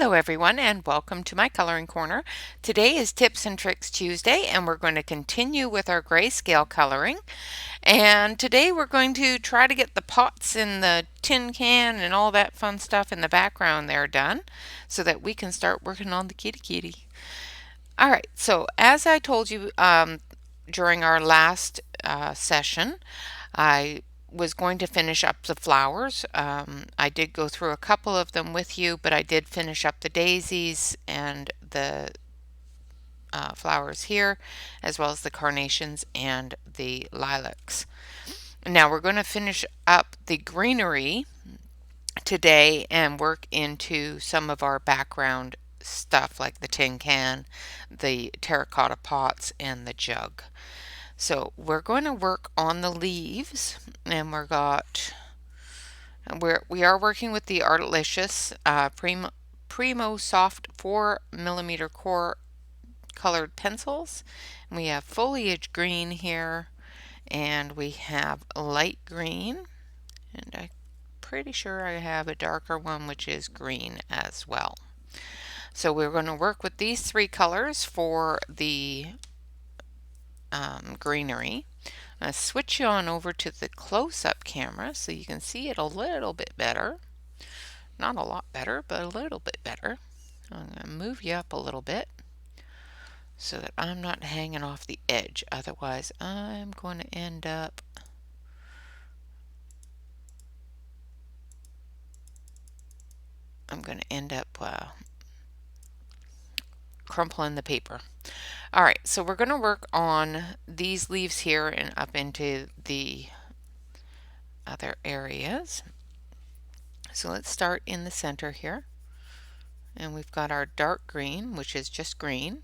Hello everyone and welcome to my coloring corner. Today is Tips and Tricks Tuesday and we're going to continue with our grayscale coloring. And today we're going to try to get the pots and the tin can and all that fun stuff in the background there done so that we can start working on the kitty kitty. Alright, so as I told you during our last session, I was going to finish up the flowers. I did go through a couple of them with you, but I did finish up the daisies and the flowers here, as well as the carnations and the lilacs. Now we're going to finish up the greenery today and work into some of our background stuff like the tin can, the terracotta pots, and the jug. So we're going to work on the leaves, and we are working with the Artilicious Primo Soft 4mm core colored pencils. And we have foliage green here, and we have light green, and I'm pretty sure I have a darker one which is green as well. So we're going to work with these three colors for the greenery. I'm going to switch you on over to the close-up camera so you can see it a little bit better. Not a lot better, but a little bit better. I'm going to move you up a little bit so that I'm not hanging off the edge. Otherwise, I'm going to end up crumpling the paper. All right, so we're going to work on these leaves here and up into the other areas. So let's start in the center here. And we've got our dark green, which is just green.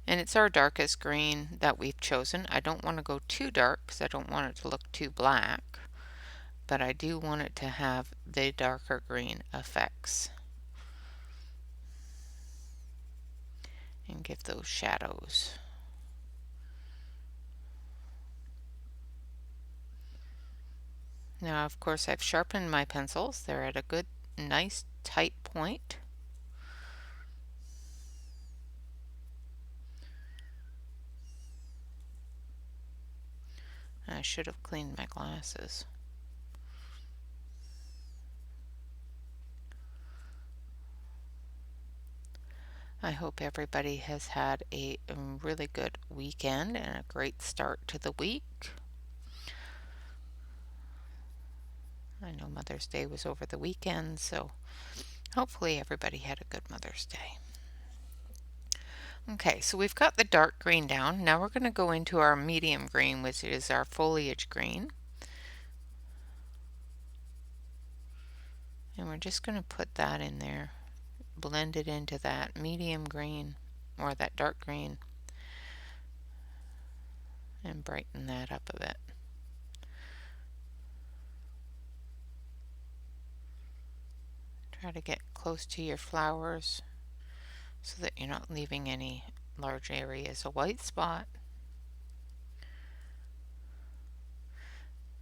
And it's our darkest green that we've chosen. I don't want to go too dark because I don't want it to look too black. But I do want it to have the darker green effects. And give those shadows. Now, of course, I've sharpened my pencils. They're at a good, nice, tight point. I should have cleaned my glasses. I hope everybody has had a really good weekend and a great start to the week. I know Mother's Day was over the weekend, so hopefully everybody had a good Mother's Day. Okay, so we've got the dark green down. Now we're going to go into our medium green, which is our foliage green. And we're just going to put that in there, blend it into that medium green or that dark green, and brighten that up a bit. Try to get close to your flowers so that you're not leaving any large areas a white spot.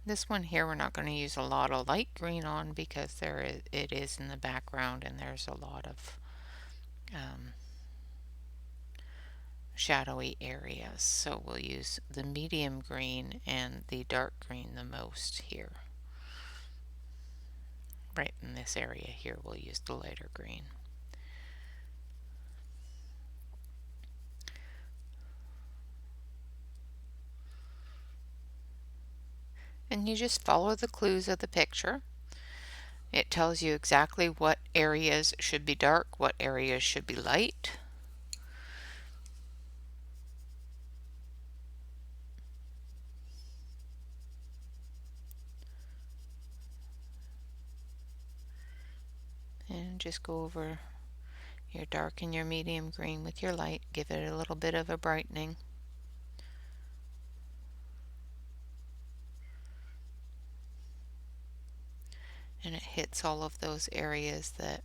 This one here we're not going to use a lot of light green on because it is in the background and there's a lot of shadowy areas. So we'll use the medium green and the dark green the most here. Right in this area here we'll use the lighter green. And you just follow the clues of the picture. It tells you exactly what areas should be dark, what areas should be light. And just go over your dark and your medium green with your light. Give it a little bit of a brightening. And it hits all of those areas that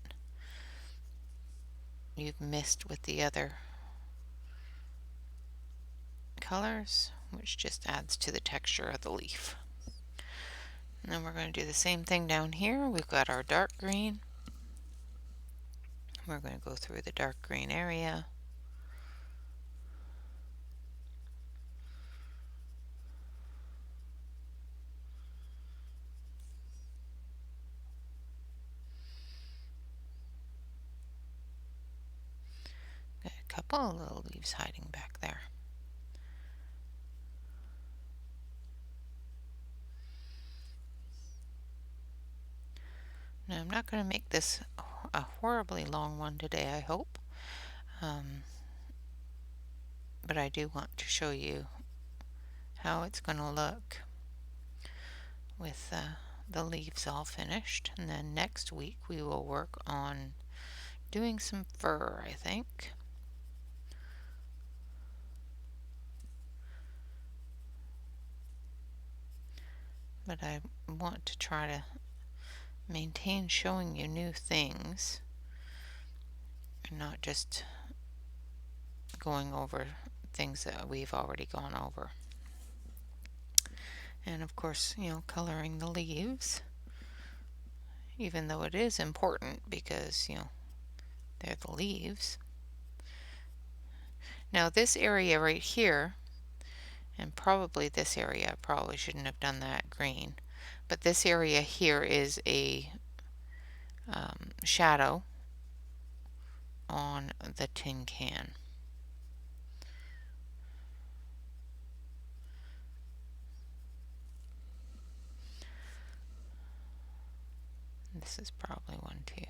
you've missed with the other colors, which just adds to the texture of the leaf. And then we're going to do the same thing down here. We've got our dark green. We're going to go through the dark green area. Got a couple of little leaves hiding back there. Now I'm not going to make this a horribly long one today, I hope. But I do want to show you how it's going to look with the leaves all finished. And then next week we will work on doing some fur, I think. But I want to try to maintain showing you new things and not just going over things that we've already gone over. And of course, coloring the leaves, even though it is important because, they're the leaves. Now this area right here, and probably this area, I probably shouldn't have done that green, but this area here is a shadow on the tin can. This is probably one too.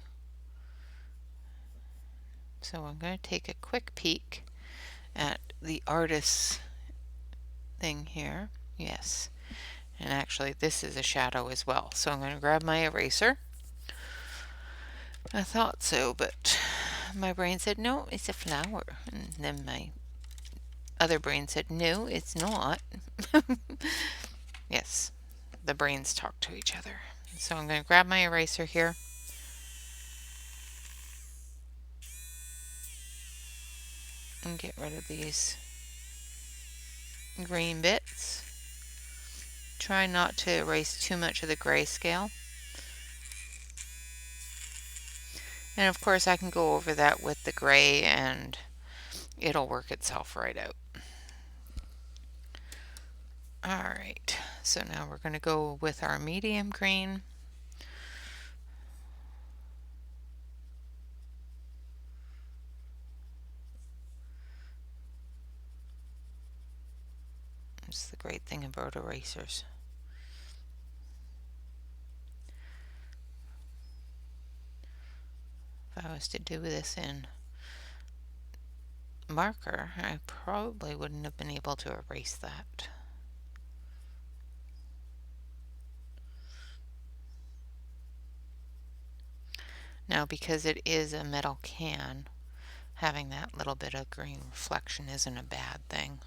So I'm going to take a quick peek at the artist's thing here. Yes, and actually this is a shadow as well. So I'm going to grab my eraser. I thought so, but my brain said no, it's a flower, and then my other brain said no, it's not. Yes, the brains talk to each other. So I'm going to grab my eraser here. And get rid of these green bits. Try not to erase too much of the grayscale. And of course I can go over that with the gray and it'll work itself right out. Alright, so now we're going to go with our medium green. It's the great thing about erasers. If I was to do this in marker, I probably wouldn't have been able to erase that. Now, because it is a metal can, having that little bit of green reflection isn't a bad thing.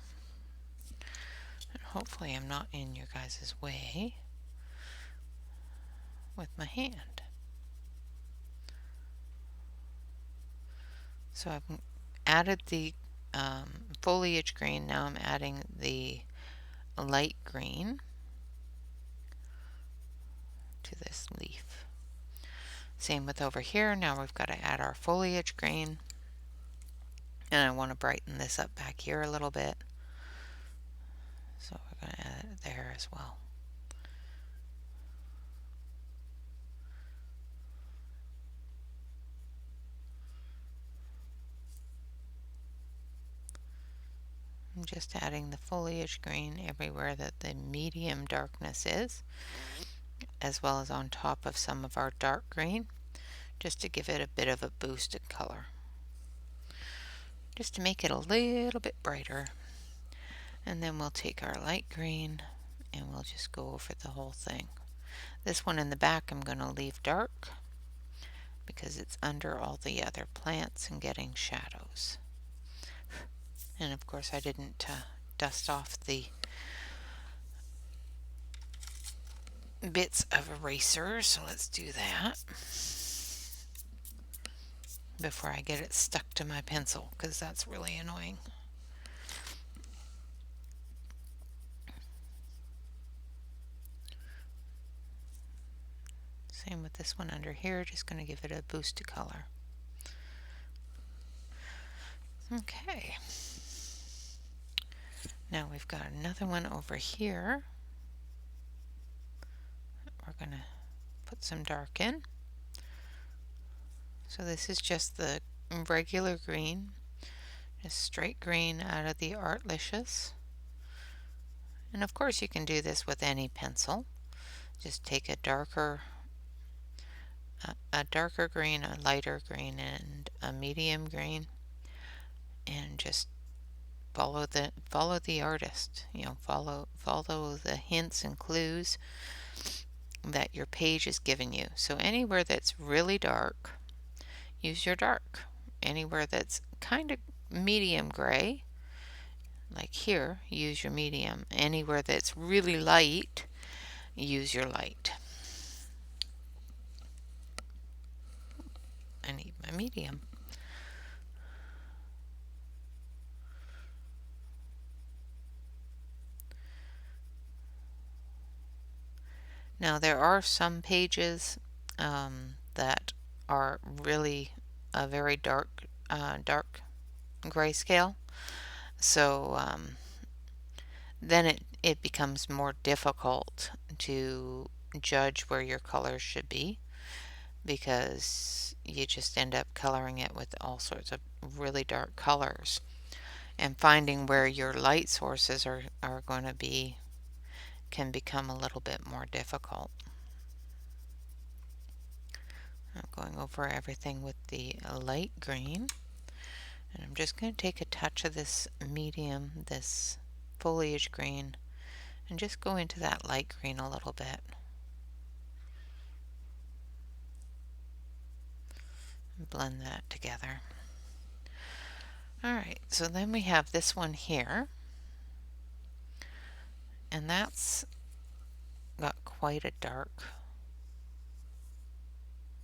And hopefully I'm not in your guys' way with my hand. So I've added the foliage green. Now I'm adding the light green to this leaf. Same with over here. Now we've got to add our foliage green. And I want to brighten this up back here a little bit. So we're going to add it there as well. I'm just adding the foliage green everywhere that the medium darkness is, as well as on top of some of our dark green, just to give it a bit of a boost in color. Just to make it a little bit brighter. And then we'll take our light green and we'll just go over the whole thing. This one in the back I'm going to leave dark because it's under all the other plants and getting shadows. And of course I didn't dust off the bits of eraser, so let's do that before I get it stuck to my pencil, because that's really annoying. Same with this one under here, just going to give it a boost of color. Okay. Now we've got another one over here. We're going to put some dark in. So this is just the regular green, just straight green out of the Artlicious. And of course you can do this with any pencil. Just take a darker green, a lighter green, and a medium green, and just follow the artist. Follow the hints and clues that your page is giving you. So anywhere that's really dark, use your dark. Anywhere that's kind of medium gray, like here, use your medium. Anywhere that's really light, use your light. I need my medium. Now there are some pages that are really a very dark grayscale, so then it becomes more difficult to judge where your colors should be, because you just end up coloring it with all sorts of really dark colors, and finding where your light sources are going to be can become a little bit more difficult. I'm going over everything with the light green, and I'm just going to take a touch of this medium, this foliage green, and just go into that light green a little bit. And blend that together. Alright, so then we have this one here, and that's got quite a dark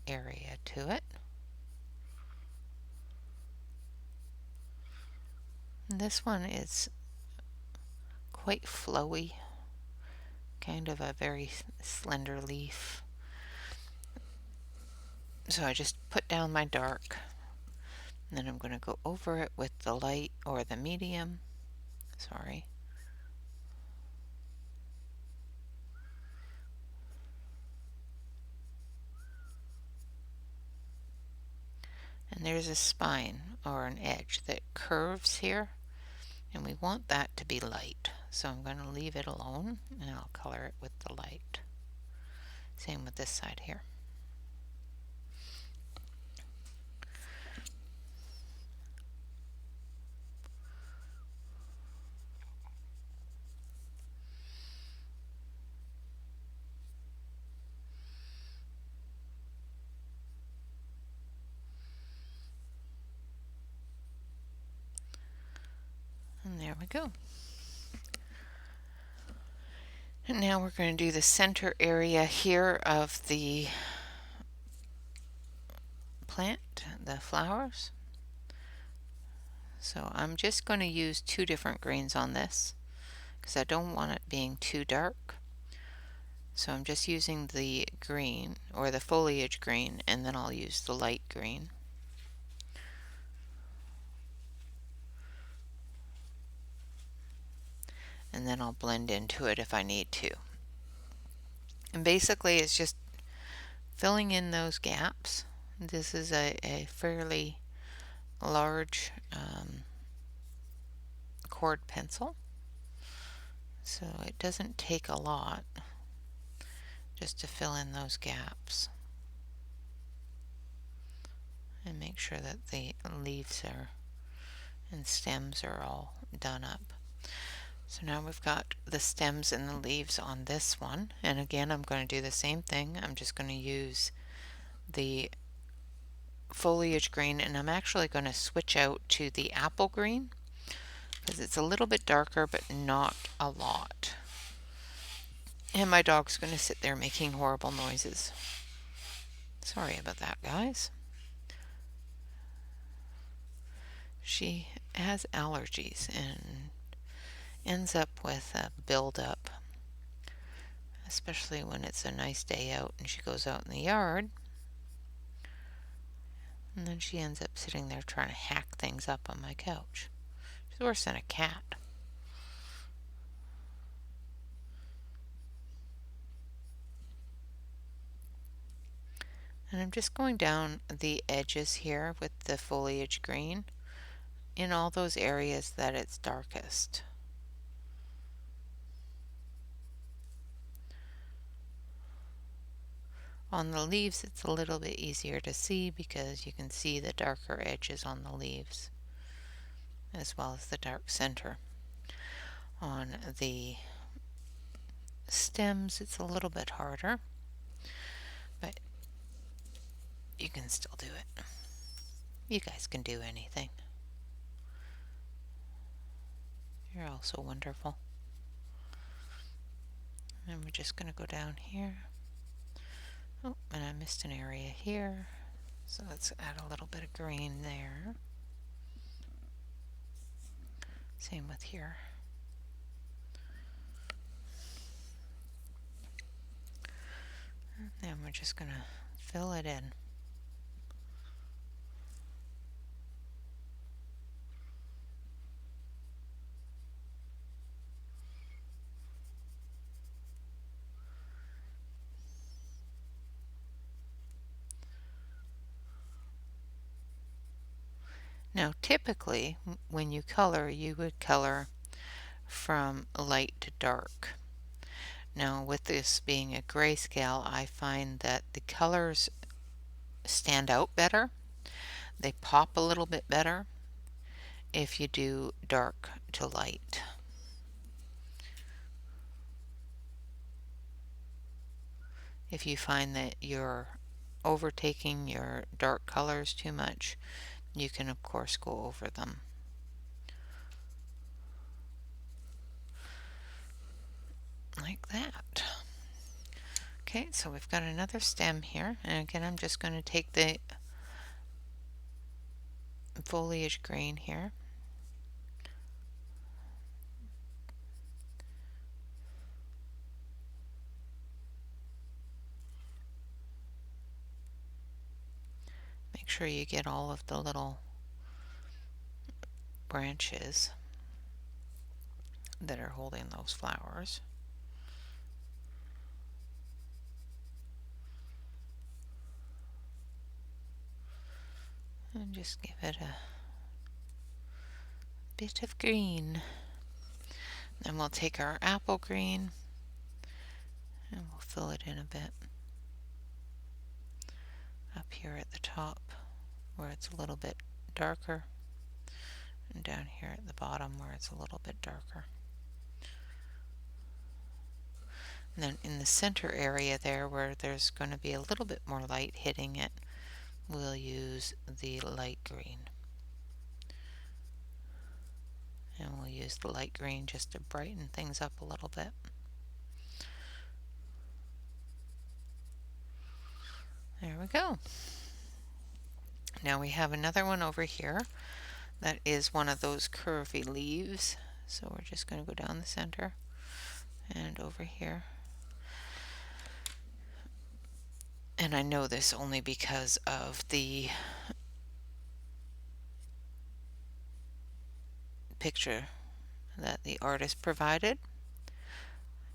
area to it. And this one is quite flowy, kind of a very slender leaf. So I just put down my dark, and then I'm going to go over it with the light or the medium. Sorry. And there's a spine or an edge that curves here, and we want that to be light. So I'm going to leave it alone, and I'll color it with the light. Same with this side here. And there we go. And now we're going to do the center area here of the plant, the flowers. So I'm just going to use two different greens on this because I don't want it being too dark. So I'm just using the green or the foliage green, and then I'll use the light green. And then I'll blend into it if I need to. And basically it's just filling in those gaps. This is a fairly large cord pencil, so it doesn't take a lot just to fill in those gaps and make sure that the leaves and stems are all done up. So now we've got the stems and the leaves on this one, and again I'm going to do the same thing. I'm just going to use the foliage green, and I'm actually going to switch out to the apple green because it's a little bit darker but not a lot. And my dog's going to sit there making horrible noises. Sorry about that, guys. She has allergies and ends up with a buildup, especially when it's a nice day out and she goes out in the yard. And then she ends up sitting there trying to hack things up on my couch. She's worse than a cat. And I'm just going down the edges here with the foliage green in all those areas that it's darkest. On the leaves it's a little bit easier to see because you can see the darker edges on the leaves as well as the dark center. On the stems it's a little bit harder, but you can still do it. You guys can do anything. You're all so wonderful. And we're just going to go down here. Oh, and I missed an area here. So let's add a little bit of green there. Same with here. And then we're just going to fill it in. Now typically when you color, you would color from light to dark. Now with this being a grayscale, I find that the colors stand out better. They pop a little bit better if you do dark to light. If you find that you're overtaking your dark colors too much, you can of course go over them. Like that. Okay, so we've got another stem here, and again I'm just going to take the foliage green here. Make sure you get all of the little branches that are holding those flowers. And just give it a bit of green. Then we'll take our apple green and we'll fill it in a bit up here at the top where it's a little bit darker, and down here at the bottom where it's a little bit darker. And then in the center area there where there's going to be a little bit more light hitting it, we'll use the light green. And we'll use the light green just to brighten things up a little bit. There we go. Now we have another one over here that is one of those curvy leaves. So we're just going to go down the center and over here. And I know this only because of the picture that the artist provided.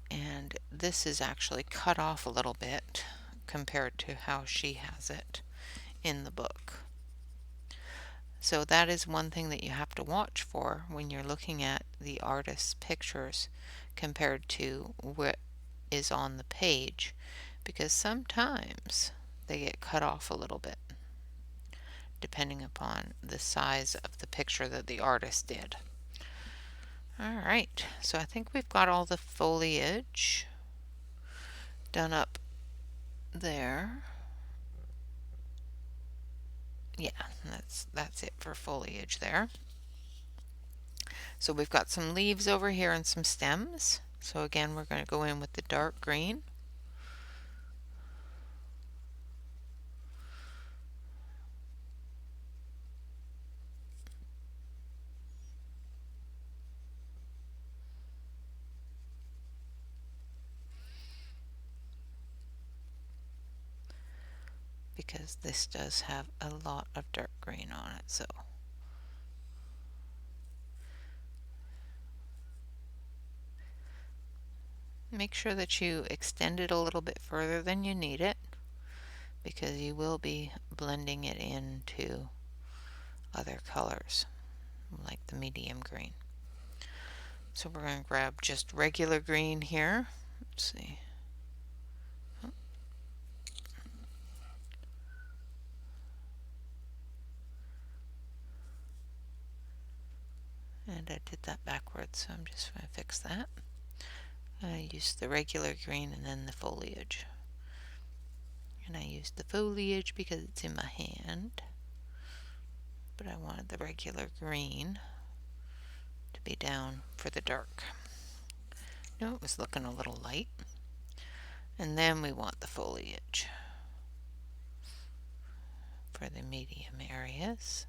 And this is actually cut off a little bit compared to how she has it in the book. So that is one thing that you have to watch for when you're looking at the artist's pictures compared to what is on the page, because sometimes they get cut off a little bit depending upon the size of the picture that the artist did. Alright, so I think we've got all the foliage done up there. Yeah, that's it for foliage there. So we've got some leaves over here and some stems. So again, we're going to go in with the dark green. because this does have a lot of dark green on it. So make sure that you extend it a little bit further than you need it, because you will be blending it into other colors like the medium green. So we're going to grab just regular green here. Let's see. And I did that backwards, so I'm just going to fix that. I used the regular green and then the foliage. And I used the foliage because it's in my hand, but I wanted the regular green to be down for the dark. No, it was looking a little light. And then we want the foliage for the medium areas.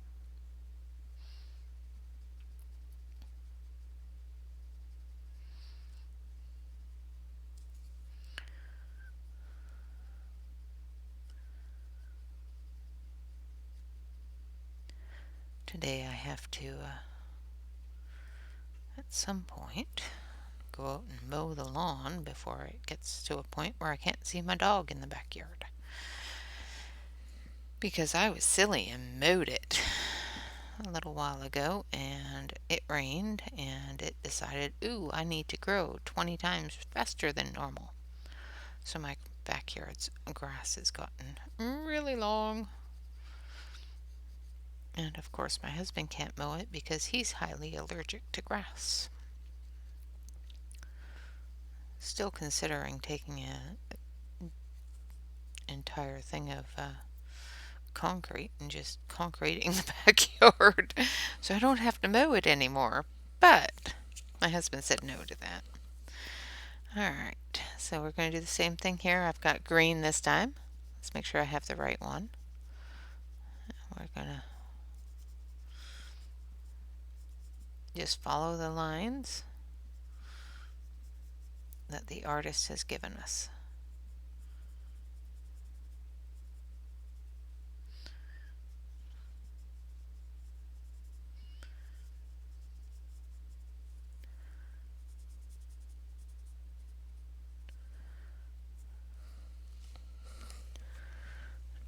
Today I have to, at some point, go out and mow the lawn before it gets to a point where I can't see my dog in the backyard. Because I was silly and mowed it a little while ago, and it rained, and it decided, ooh, I need to grow 20 times faster than normal. So my backyard's grass has gotten really long. And of course my husband can't mow it because he's highly allergic to grass. Still considering taking an entire thing of concrete and just concreting the backyard so I don't have to mow it anymore. But my husband said no to that. Alright, so we're going to do the same thing here. I've got green this time. Let's make sure I have the right one. We're going to just follow the lines that the artist has given us.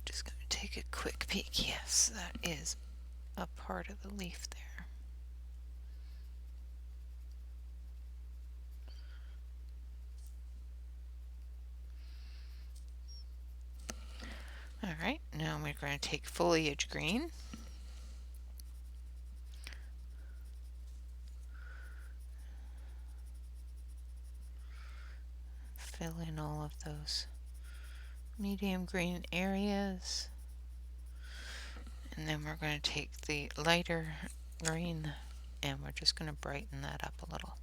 Just going to take a quick peek. Yes, that is a part of the leaf there. Alright, now we're going to take foliage green. Fill in all of those medium green areas. And then we're going to take the lighter green and we're just going to brighten that up a little.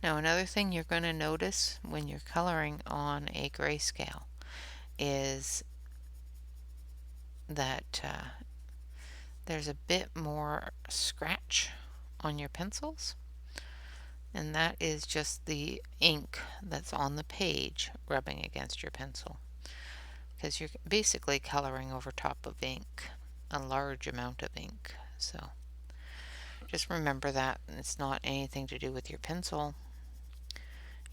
Now another thing you're going to notice when you're coloring on a grayscale is that there's a bit more scratch on your pencils, and that is just the ink that's on the page rubbing against your pencil, because you're basically coloring over top of ink, a large amount of ink. So just remember that it's not anything to do with your pencil.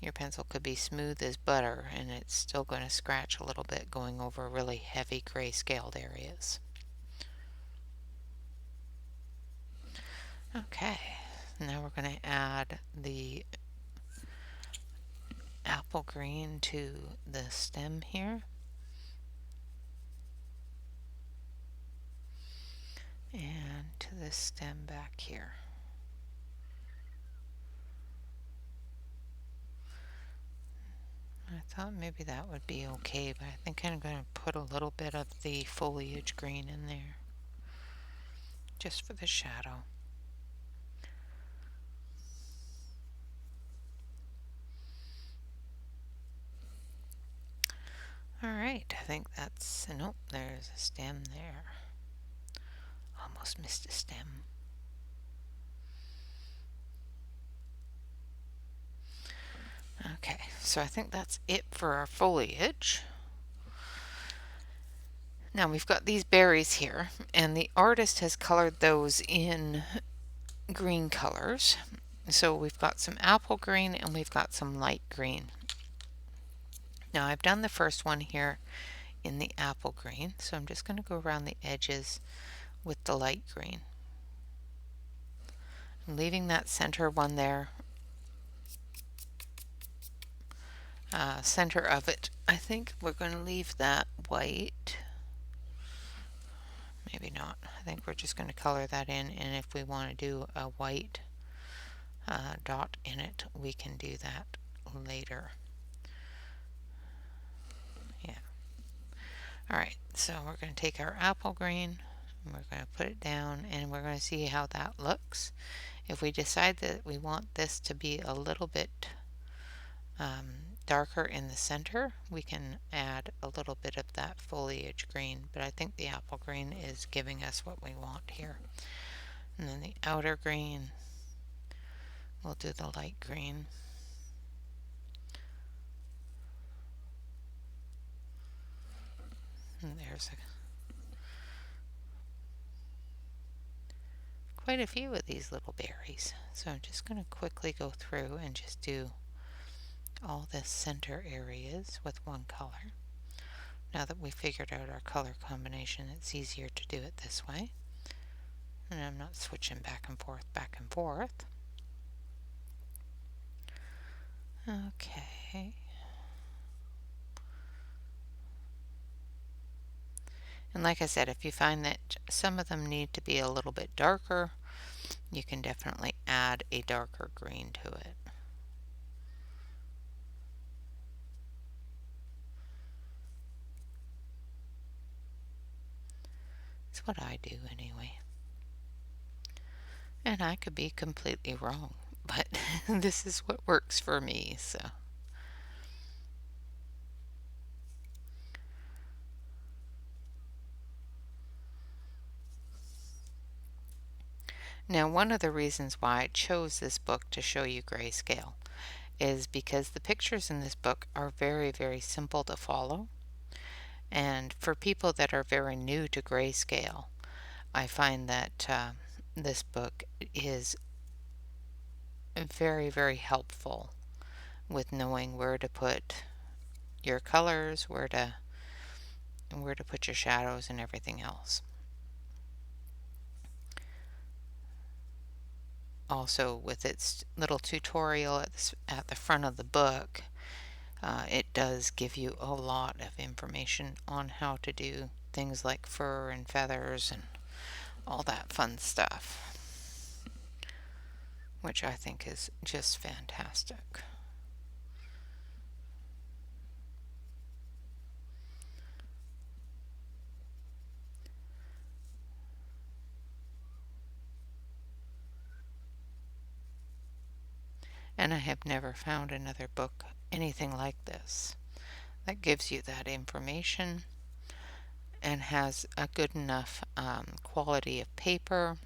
Your pencil could be smooth as butter and it's still going to scratch a little bit going over really heavy grayscaled areas. Okay, now we're going to add the apple green to the stem here. And to the stem back here. I thought maybe that would be okay, but I think I'm going to put a little bit of the foliage green in there, just for the shadow. Alright, I think that's, nope, there's a stem there. Almost missed a stem. Okay, so I think that's it for our foliage. Now we've got these berries here, and the artist has colored those in green colors. So we've got some apple green and we've got some light green. Now I've done the first one here in the apple green, so I'm just going to go around the edges with the light green. I'm leaving that center one there, center of it. I think we're going to leave that white. Maybe not. I think we're just going to color that in, and if we want to do a white dot in it, we can do that later. Yeah. Alright, so we're going to take our apple green, and we're going to put it down, and we're going to see how that looks. If we decide that we want this to be a little bit darker in the center, we can add a little bit of that foliage green, but I think the apple green is giving us what we want here. And then the outer green, we'll do the light green. And there's quite a few of these little berries. So I'm just going to quickly go through and just do all the center areas with one color. Now that we figured out our color combination, it's easier to do it this way. And I'm not switching back and forth, back and forth. Okay. And like I said, if you find that some of them need to be a little bit darker, you can definitely add a darker green to it. It's what I do anyway. And I could be completely wrong, but this is what works for me, so. Now, one of the reasons why I chose this book to show you Grayscale is because the pictures in this book are very, very simple to follow. And for people that are very new to Grayscale, I find that this book is very, very helpful with knowing where to put your colors, where to put your shadows and everything else. Also, with its little tutorial at the front of the book, it does give you a lot of information on how to do things like fur and feathers and all that fun stuff, which I think is just fantastic. And I have never found another book anything like this that gives you that information and has a good enough quality of paper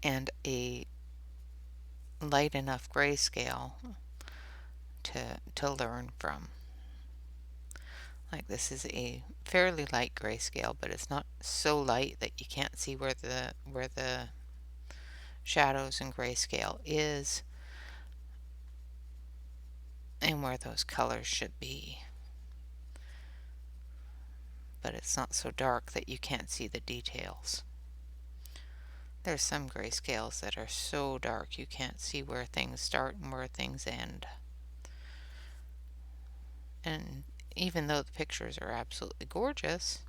and a light enough grayscale to learn from. Like, this is a fairly light grayscale, but it's not so light that you can't see where the shadows and grayscale is and where those colors should be. But it's not so dark that you can't see the details. There's some grayscales that are so dark you can't see where things start and where things end. And even though the pictures are absolutely gorgeous,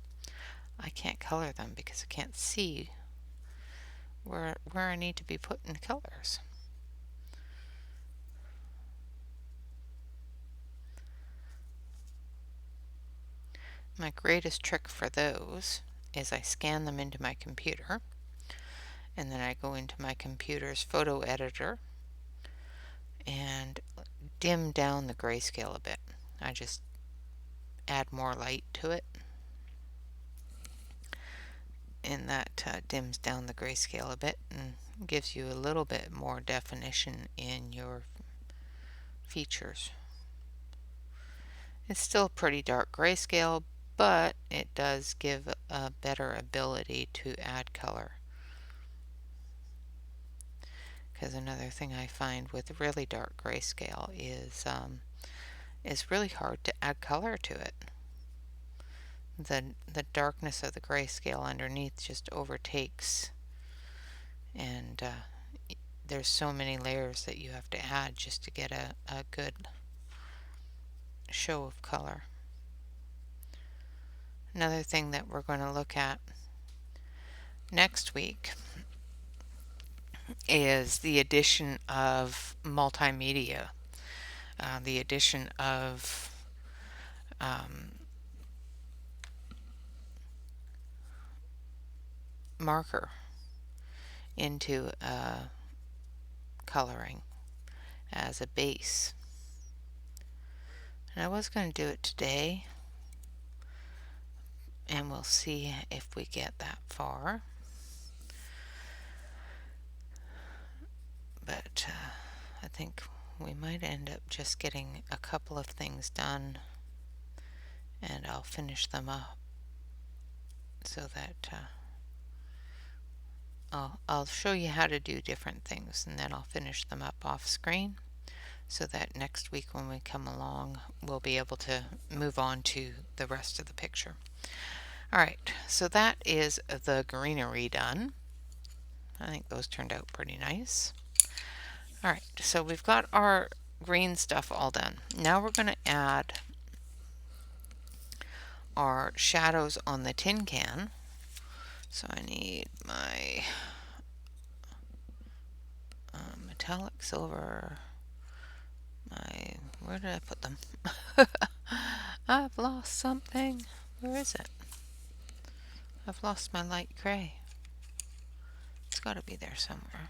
I can't color them because I can't see where I need to be putting colors. My greatest trick for those is I scan them into my computer, and then I go into my computer's photo editor and dim down the grayscale a bit. I just add more light to it, and that dims down the grayscale a bit and gives you a little bit more definition in your features. It's still pretty dark grayscale, but it does give a better ability to add color. Because another thing I find with really dark grayscale is it's really hard to add color to it. The darkness of the grayscale underneath just overtakes, and there's so many layers that you have to add just to get a good show of color. Another thing that we're going to look at next week is the addition of multimedia, the addition of marker into coloring as a base. And I was going to do it today, and we'll see if we get that far. But I think we might end up just getting a couple of things done, and I'll finish them up so that I'll show you how to do different things, and then I'll finish them up off screen so that next week when we come along we'll be able to move on to the rest of the picture. Alright, so that is the greenery done. I think those turned out pretty nice. Alright, so we've got our green stuff all done. Now we're going to add our shadows on the tin can. So I need my metallic silver. Where did I put them? I've lost something. Where is it? I've lost my light gray. It's got to be there somewhere.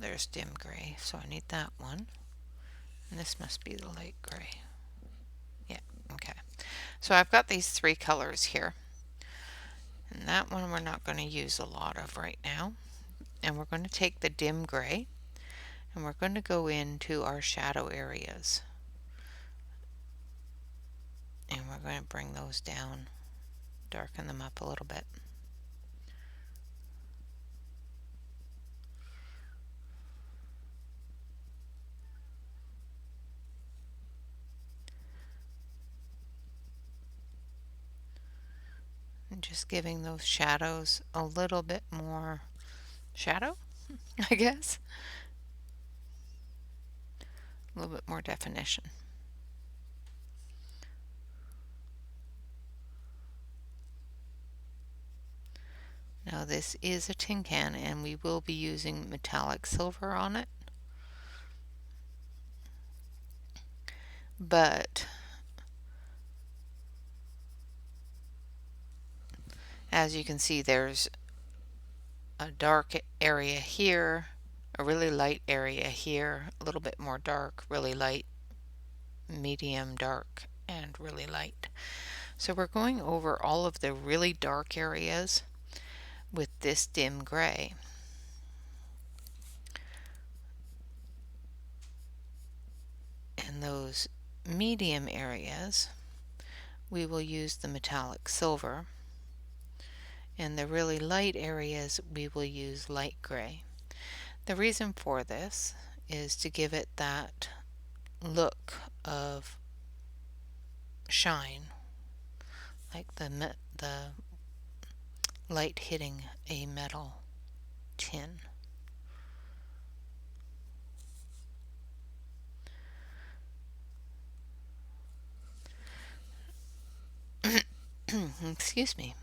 There's dim gray, so I need that one. And this must be the light gray. Yeah, okay. So I've got these three colors here. And that one we're not going to use a lot of right now. And we're going to take the dim gray and we're going to go into our shadow areas. And we're going to bring those down, darken them up a little bit. And just giving those shadows a little bit more shadow, I guess. A little bit more definition. Now this is a tin can and we will be using metallic silver on it. But as you can see, there's a dark area here, a really light area here, a little bit more dark, really light, medium dark, and really light. So we're going over all of the really dark areas with this dim gray. And those medium areas, we will use the metallic silver. And the really light areas, we will use light gray. The reason for this is to give it that look of shine, like the light hitting a metal tin. Excuse me.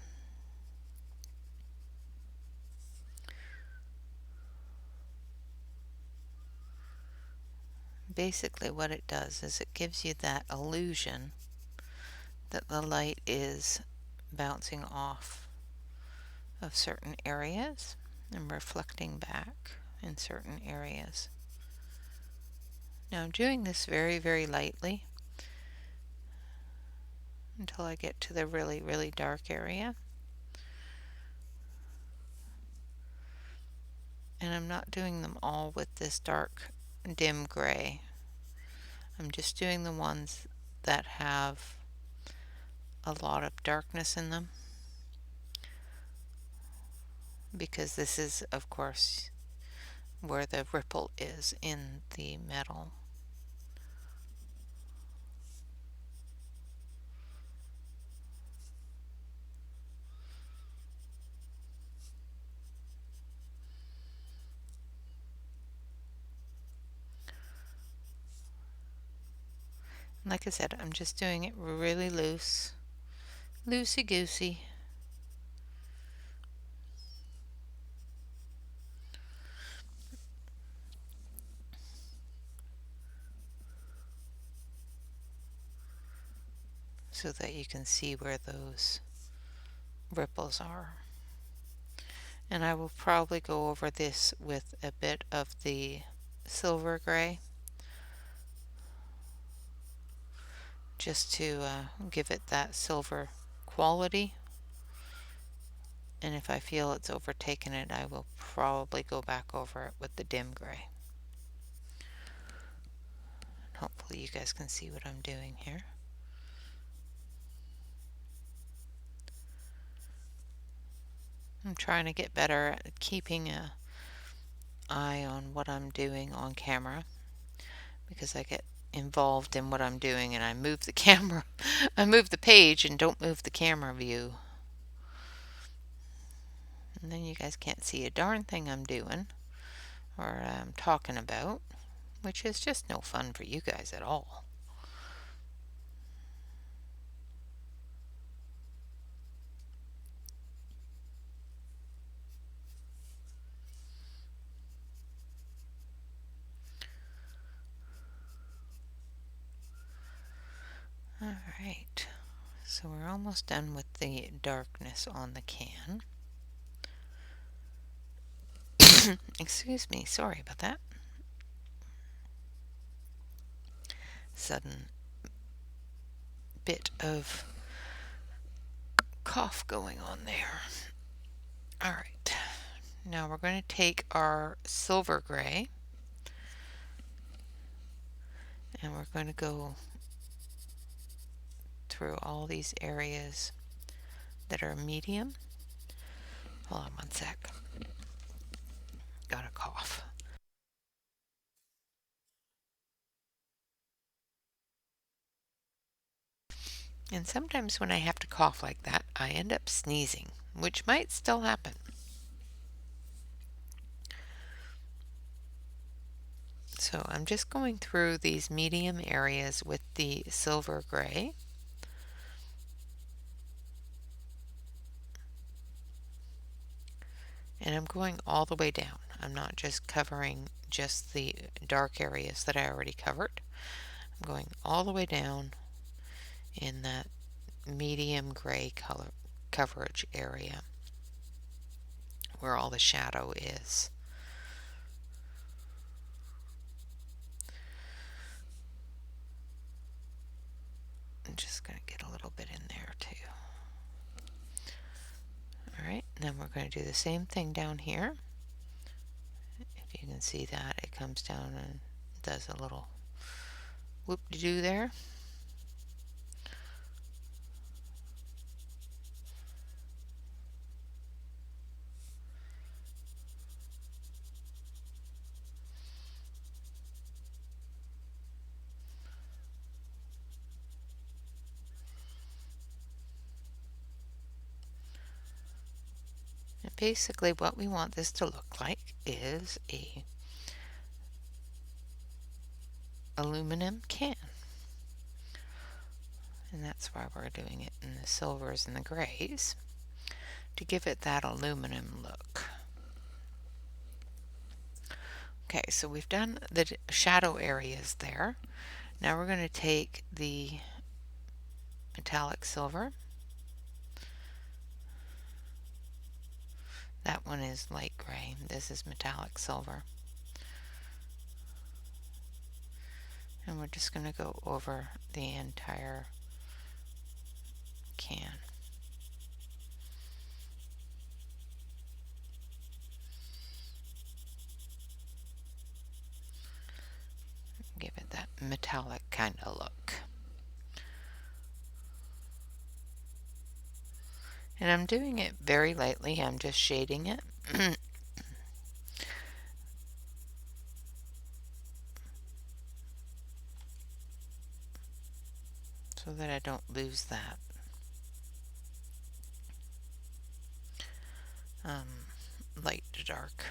Basically what it does is it gives you that illusion that the light is bouncing off of certain areas and reflecting back in certain areas. Now I'm doing this very, very lightly until I get to the really, really dark area. And I'm not doing them all with this dark dim gray. I'm just doing the ones that have a lot of darkness in them, because this is, of course, where the ripple is in the metal. Like I said, I'm just doing it really loose, loosey-goosey. So that you can see where those ripples are. And I will probably go over this with a bit of the silver gray, just to give it that silver quality. And if I feel it's overtaken it, I will probably go back over it with the dim gray. Hopefully you guys can see what I'm doing here. I'm trying to get better at keeping an eye on what I'm doing on camera, because I get involved in what I'm doing and I move the camera. I move the page and don't move the camera view. And then you guys can't see a darn thing I'm doing or I'm talking about, which is just no fun for you guys at all. Alright, so we're almost done with the darkness on the can. Excuse me, sorry about that. Sudden bit of cough going on there. Alright, now we're going to take our silver gray and we're going to go through all these areas that are medium. Hold on one sec. Got a cough. And sometimes when I have to cough like that, I end up sneezing, which might still happen. So I'm just going through these medium areas with the silver gray. And I'm going all the way down. I'm not just covering just the dark areas that I already covered. I'm going all the way down in that medium gray color coverage area where all the shadow is. I'm just going to get a little bit in there too. Alright, then we're going to do the same thing down here. If you can see that, it comes down and does a little whoop-de-doo there. And basically what we want this to look like is a aluminum can. And that's why we're doing it in the silvers and the grays, to give it that aluminum look. Okay, so we've done the shadow areas there. Now we're going to take the metallic silver. That one is light gray. This is metallic silver. And we're just going to go over the entire can. Give it that metallic kind of look. And I'm doing it very lightly. I'm just shading it. So that I don't lose that light to dark.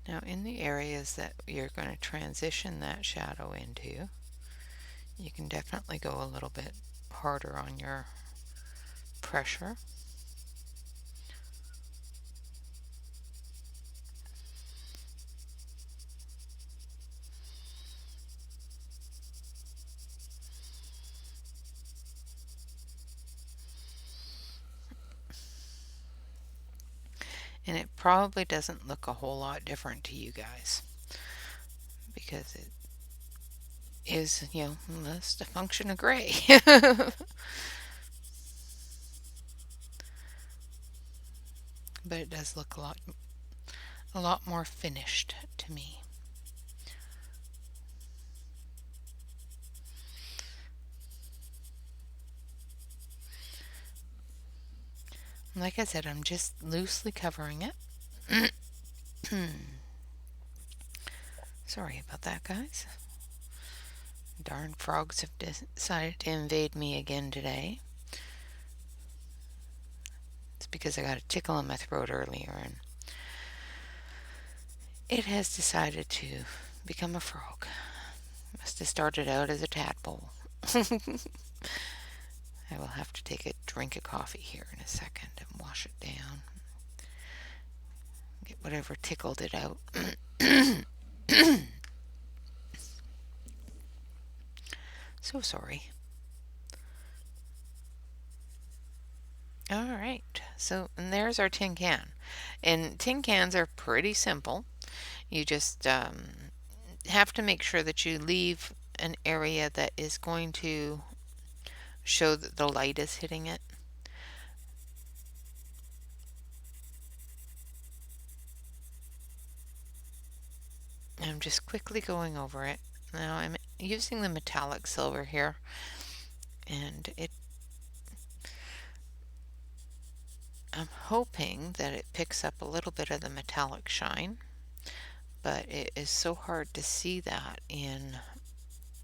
Now in the areas that you're going to transition that shadow into, you can definitely go a little bit harder on your pressure. And it probably doesn't look a whole lot different to you guys because it is, you know, just a function of gray. But it does look a lot more finished to me. Like I said, I'm just loosely covering it. Sorry about that, guys. Darn frogs have decided to invade me again today. It's because I got a tickle in my throat earlier and it has decided to become a frog. Must have started out as a tadpole. I will have to take a drink of coffee here in a second and wash it down. Get whatever tickled it out. So sorry. Alright, so and there's our tin can. And tin cans are pretty simple. You just have to make sure that you leave an area that is going to show that the light is hitting it. I'm just quickly going over it. Now I'm using the metallic silver here, and I'm hoping that it picks up a little bit of the metallic shine, but it is so hard to see that in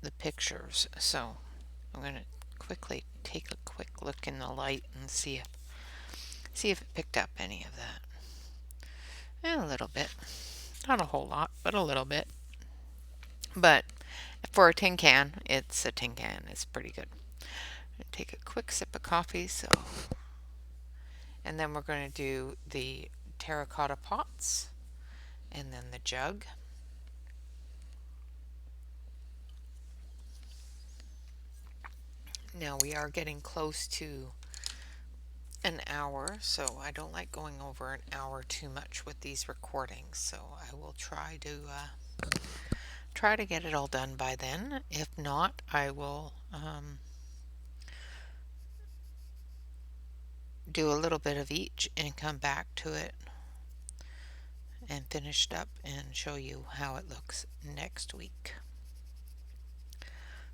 the pictures. So I'm going to quickly take a quick look in the light and see if it picked up any of that. And a little bit. Not a whole lot, but a little bit. But for a tin can, it's a tin can. It's pretty good. Take a quick sip of coffee. And then we're going to do the terracotta pots and then the jug. Now we are getting close to an hour, so I don't like going over an hour too much with these recordings, so I will try to get it all done by then. If not, I will do a little bit of each and come back to it and finish it up and show you how it looks next week.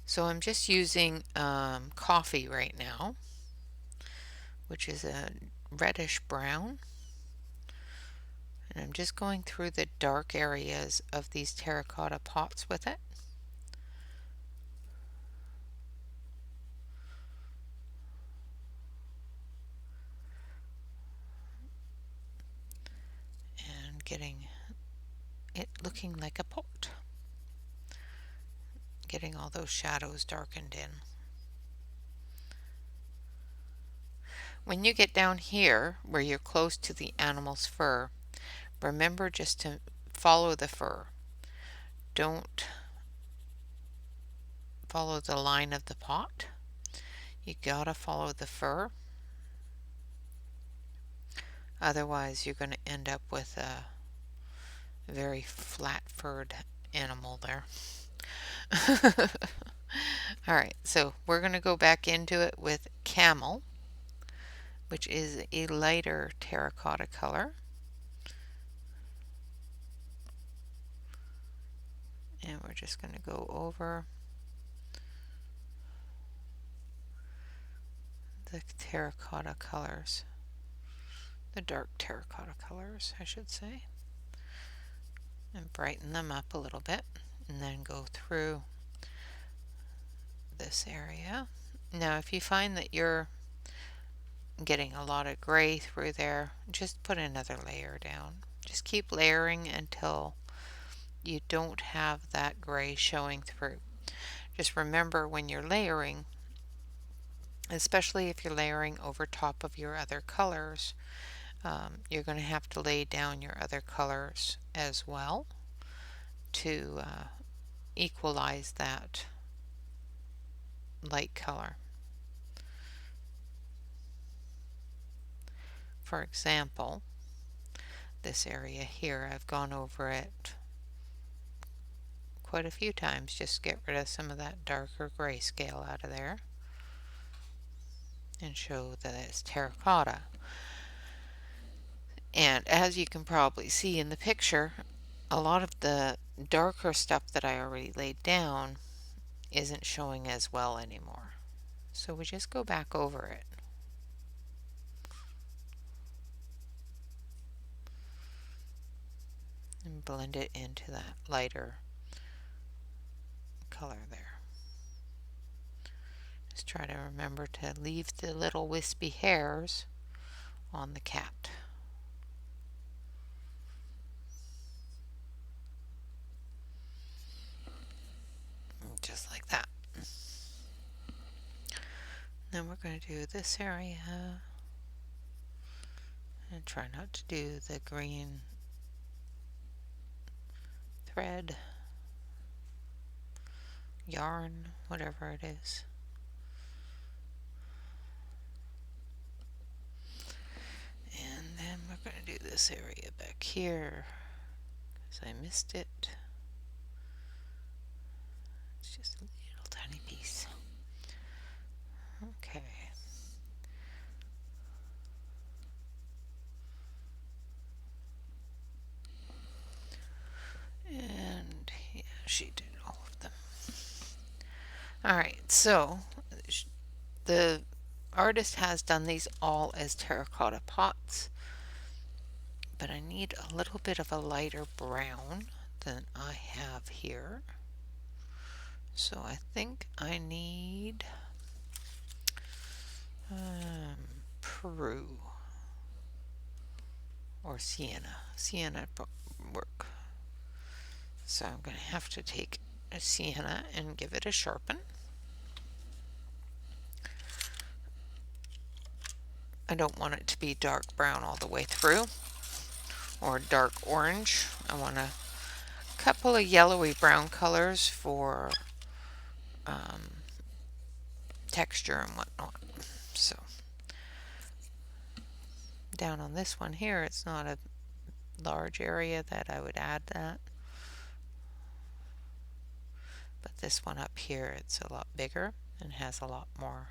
So I'm just using coffee right now, which is a reddish brown. And I'm just going through the dark areas of these terracotta pots with it. And getting it looking like a pot. Getting all those shadows darkened in. When you get down here, where you're close to the animal's fur, remember just to follow the fur. Don't follow the line of the pot. You gotta follow the fur. Otherwise, you're going to end up with a very flat-furred animal there. Alright, so we're going to go back into it with camel. which is a lighter terracotta color. And we're just going to go over the terracotta colors, the dark terracotta colors, I should say, and brighten them up a little bit, and then go through this area. Now, if you find that you're getting a lot of gray through there, just put another layer down. Just keep layering until you don't have that gray showing through. Just remember when you're layering, especially if you're layering over top of your other colors, you're going to have to lay down your other colors as well to equalize that light color. For example, this area here, I've gone over it quite a few times just to get rid of some of that darker grayscale out of there and show that it's terracotta. And as you can probably see in the picture, a lot of the darker stuff that I already laid down isn't showing as well anymore. So we just go back over it. And blend it into that lighter color there. Just try to remember to leave the little wispy hairs on the cat. Just like that. Then we're going to do this area and try not to do the green thread, yarn, whatever it is. And then we're going to do this area back here because I missed it. It's just a little tiny piece. Okay. And yeah, she did all of them. Alright, so the artist has done these all as terracotta pots, but I need a little bit of a lighter brown than I have here. So I think I need Peru or sienna. Sienna work. So I'm going to have to take a sienna and give it a sharpen. I don't want it to be dark brown all the way through or dark orange. I want a couple of yellowy brown colors for texture and whatnot. So down on this one here, it's not a large area that I would add that. But this one up here, it's a lot bigger and has a lot more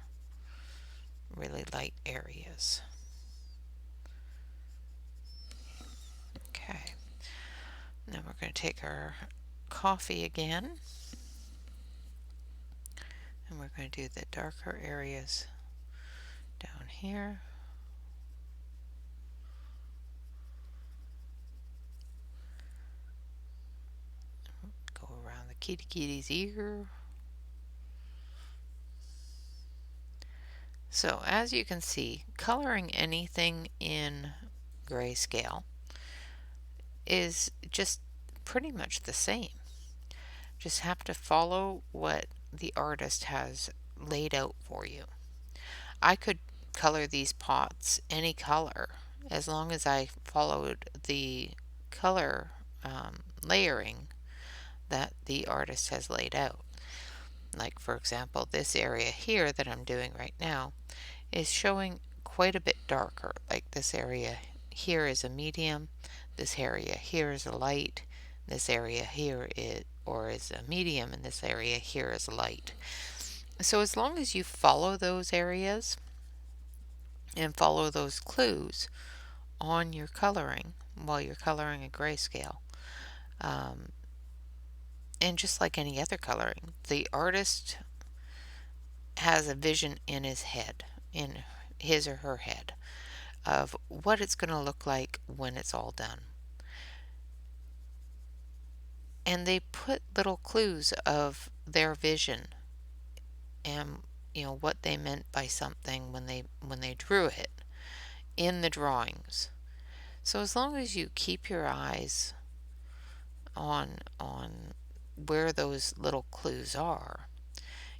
really light areas. Okay. Now we're going to take our coffee again. And we're going to do the darker areas down here. Go around the kitty's ear. So as you can see, coloring anything in Grayscale is just pretty much the same. Just have to follow what the artist has laid out for you. I could color these pots any color as long as I followed the color layering that the artist has laid out. Like for example, this area here that I'm doing right now is showing quite a bit darker. Like this area here is a medium, this area here is a light, this area here is a medium, and this area here is light. So as long as you follow those areas, and follow those clues on your coloring while you're coloring a grayscale. Um, and just like any other coloring, the artist has a vision in his head, in his or her head, of what it's going to look like when it's all done. And they put little clues of their vision and what they meant by something when they drew it in the drawings. So as long as you keep your eyes on where those little clues are,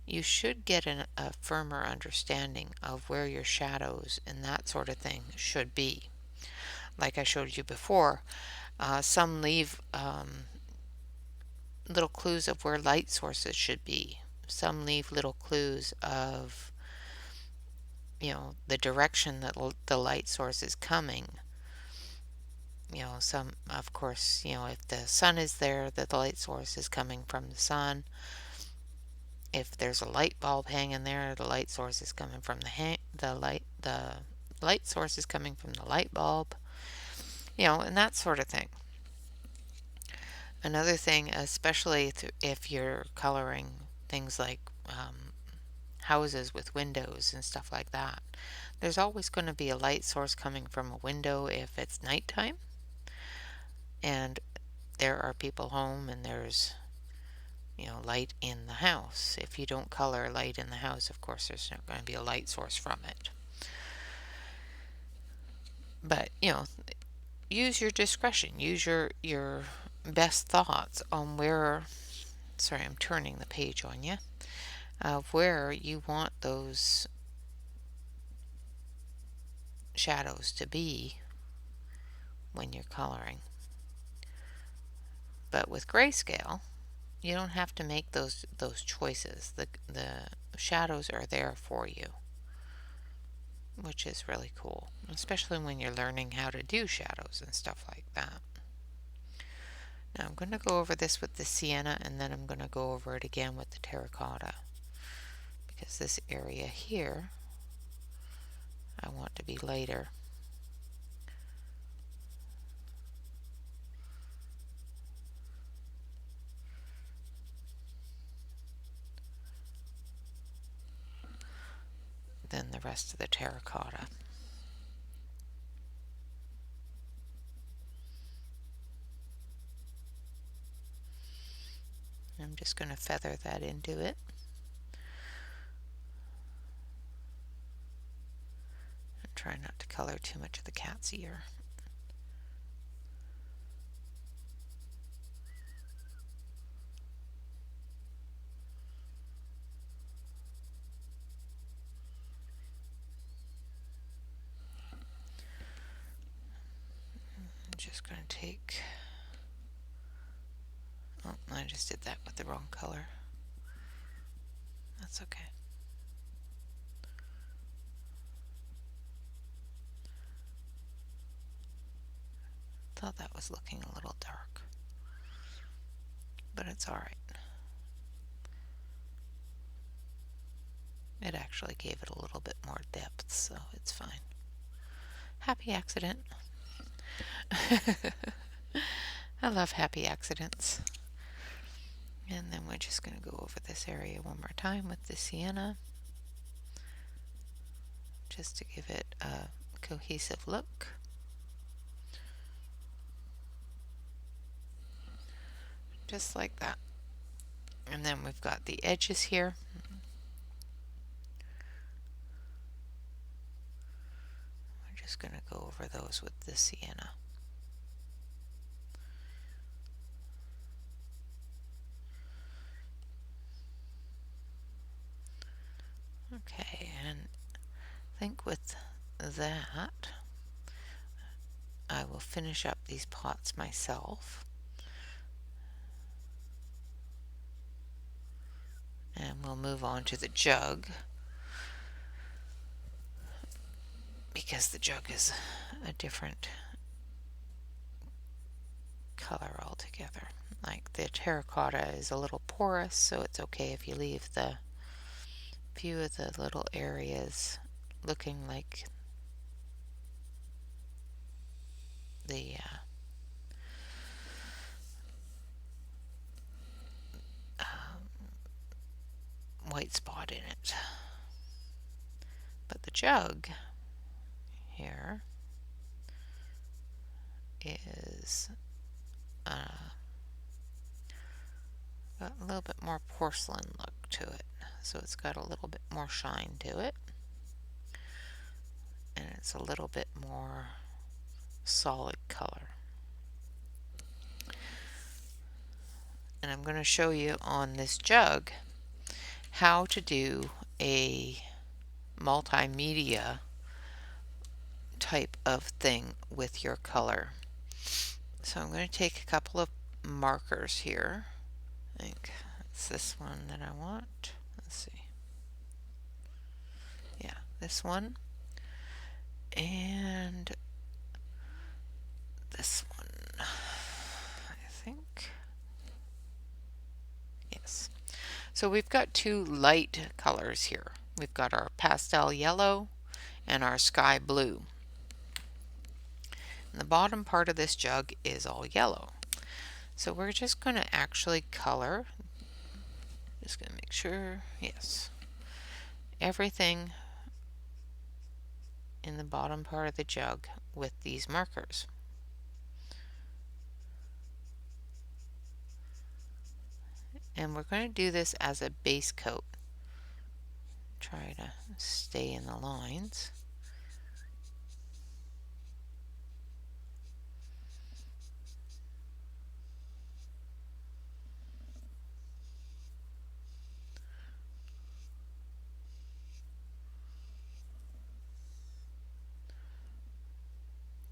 you should get a firmer understanding of where your shadows and that sort of thing should be. Like I showed you before, some leave little clues of where light sources should be. Some leave little clues of the direction that the light source is coming. Some, of course, if the sun is there, that the light source is coming from the sun. If there's a light bulb hanging there, the light source is coming from the light source is coming from the light bulb. And that sort of thing. Another thing, especially if you're coloring things like houses with windows and stuff like that, there's always going to be a light source coming from a window if it's nighttime and there are people home and there's light in the house. If you don't color light in the house, of course there's not going to be a light source from it. But use your discretion, use your best thoughts on where, sorry, I'm turning the page on you, of where you want those shadows to be when you're coloring. But with grayscale, you don't have to make those choices. The shadows are there for you, which is really cool, especially when you're learning how to do shadows and stuff like that. Now I'm going to go over this with the sienna, and then I'm going to go over it again with the terracotta, because this area here I want to be lighter. Than the rest of the terracotta. I'm just going to feather that into it. And try not to color too much of the cat's ear. I'm just going to take, oh, I just did that with the wrong color. That's okay. Thought that was looking a little dark, but it's alright. It actually gave it a little bit more depth, so it's fine. Happy accident. I love happy accidents. And then we're just going to go over this area one more time with the sienna, just to give it a cohesive look. Just like that. And then we've got the edges here. We're just going to go over those with the sienna. Okay, and I think with that, I will finish up these pots myself. And we'll move on to the jug, because the jug is a different color altogether. Like the terracotta is a little porous, so it's okay if you leave the few of the little areas looking like the white spot in it. But the jug here is got a little bit more porcelain look to it. So it's got a little bit more shine to it. And it's a little bit more solid color. And I'm going to show you on this jug how to do a multimedia type of thing with your color. So I'm going to take a couple of markers here. I think it's this one that I want. Let's see. Yeah, this one. And this one, I think. Yes. So we've got two light colors here. We've got our pastel yellow and our sky blue. And the bottom part of this jug is all yellow. So we're just going to actually color. Just going to make sure, yes, everything in the bottom part of the jug with these markers. And we're going to do this as a base coat. Try to stay in the lines.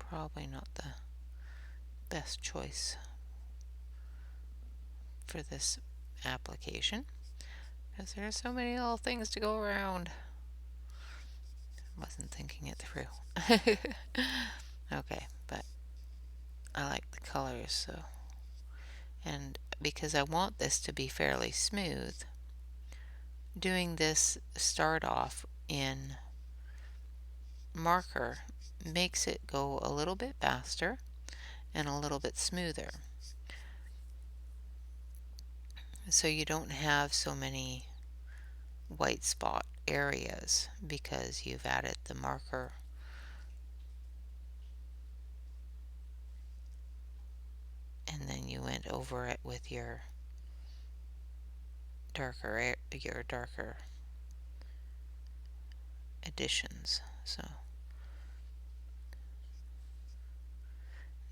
Probably not the best choice for this application because there are so many little things to go around. Wasn't thinking it through. Okay, but I like the colors, so, and because I want this to be fairly smooth, doing this start off in marker makes it go a little bit faster and a little bit smoother. So you don't have so many white spot areas because you've added the marker and then you went over it with your darker additions. So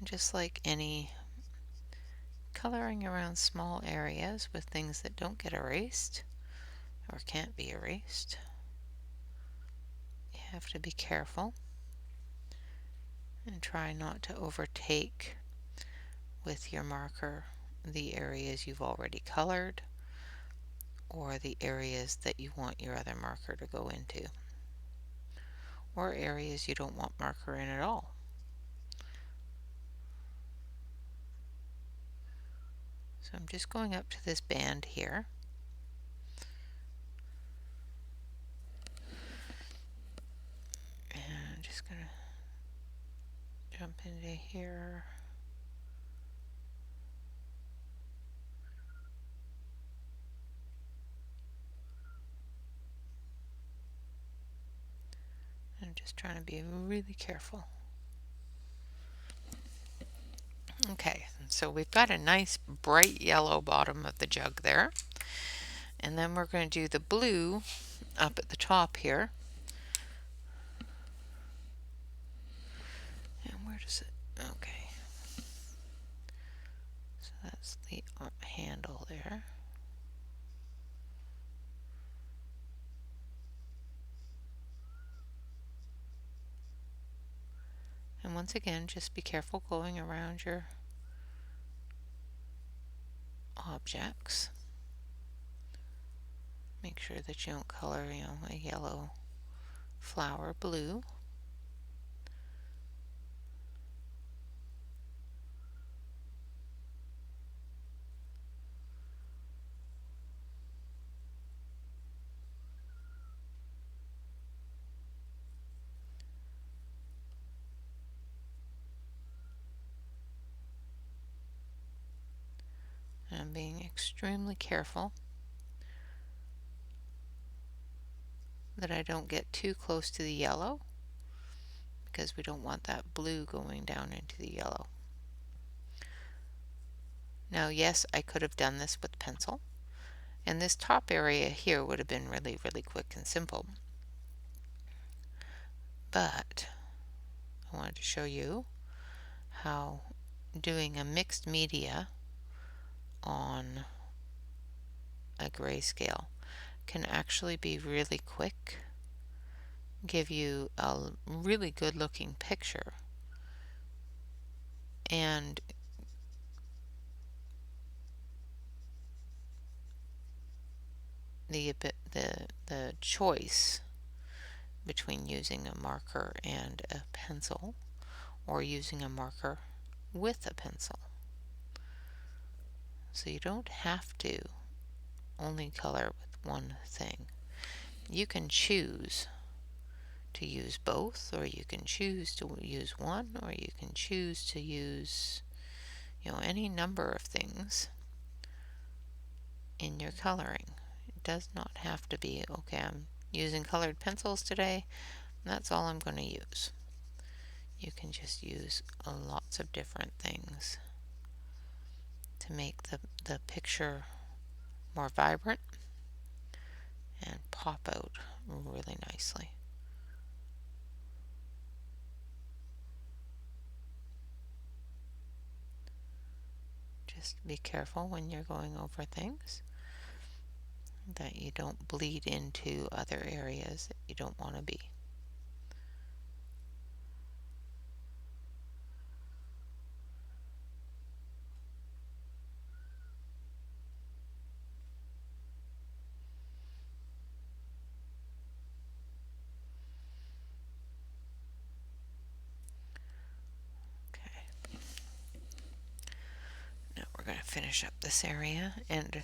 just like any coloring around small areas with things that don't get erased or can't be erased, you have to be careful and try not to overtake with your marker the areas you've already colored or the areas that you want your other marker to go into, or areas you don't want marker in at all. So I'm just going up to this band here. And I'm just going to jump into here. I'm just trying to be really careful. Okay, so we've got a nice bright yellow bottom of the jug there. And then we're going to do the blue up at the top here. And where does it? Okay. So that's the handle there. And once again, just be careful going around your objects. Make sure that you don't color, a yellow flower blue. I'm being extremely careful that I don't get too close to the yellow, because we don't want that blue going down into the yellow. Now, yes, I could have done this with pencil, and this top area here would have been really, really quick and simple. But I wanted to show you how doing a mixed media on a grayscale can actually be really quick, give you a really good looking picture, and the choice between using a marker and a pencil, or using a marker with a pencil. So you don't have to only color with one thing. You can choose to use both, or you can choose to use one, or you can choose to use, any number of things in your coloring. It does not have to be, okay, I'm using colored pencils today, and that's all I'm going to use. You can just use lots of different things to make the picture more vibrant and pop out really nicely. Just be careful when you're going over things that you don't bleed into other areas that you don't want to be. Okay. Now we're going to finish up this area, and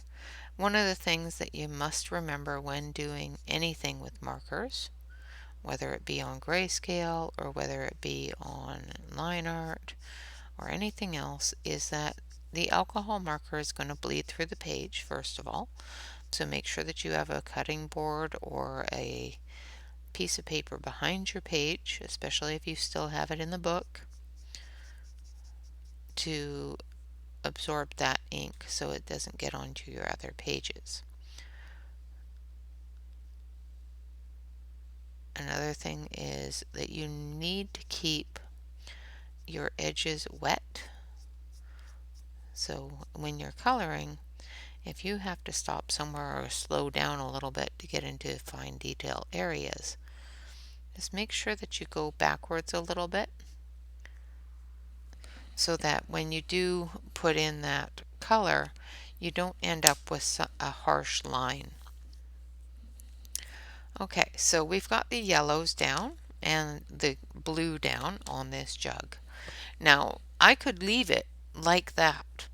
one of the things that you must remember when doing anything with markers, whether it be on grayscale or whether it be on line art or anything else, is that the alcohol marker is going to bleed through the page, first of all. So make sure that you have a cutting board or a piece of paper behind your page, especially if you still have it in the book, to absorb that ink so it doesn't get onto your other pages. Another thing is that you need to keep your edges wet. So when you're coloring, if you have to stop somewhere or slow down a little bit to get into fine detail areas, just make sure that you go backwards a little bit, so that when you do put in that color, you don't end up with a harsh line. Okay, so we've got the yellows down and the blue down on this jug. Now, I could leave it like that.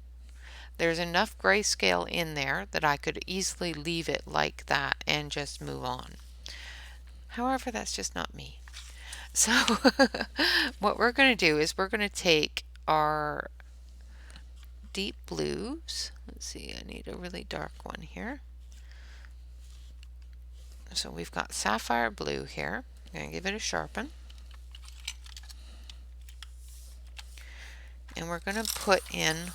There's enough grayscale in there that I could easily leave it like that and just move on. However, that's just not me. So what we're going to do is we're going to take our deep blues. Let's see, I need a really dark one here. So we've got sapphire blue here. I'm going to give it a sharpen. And we're going to put in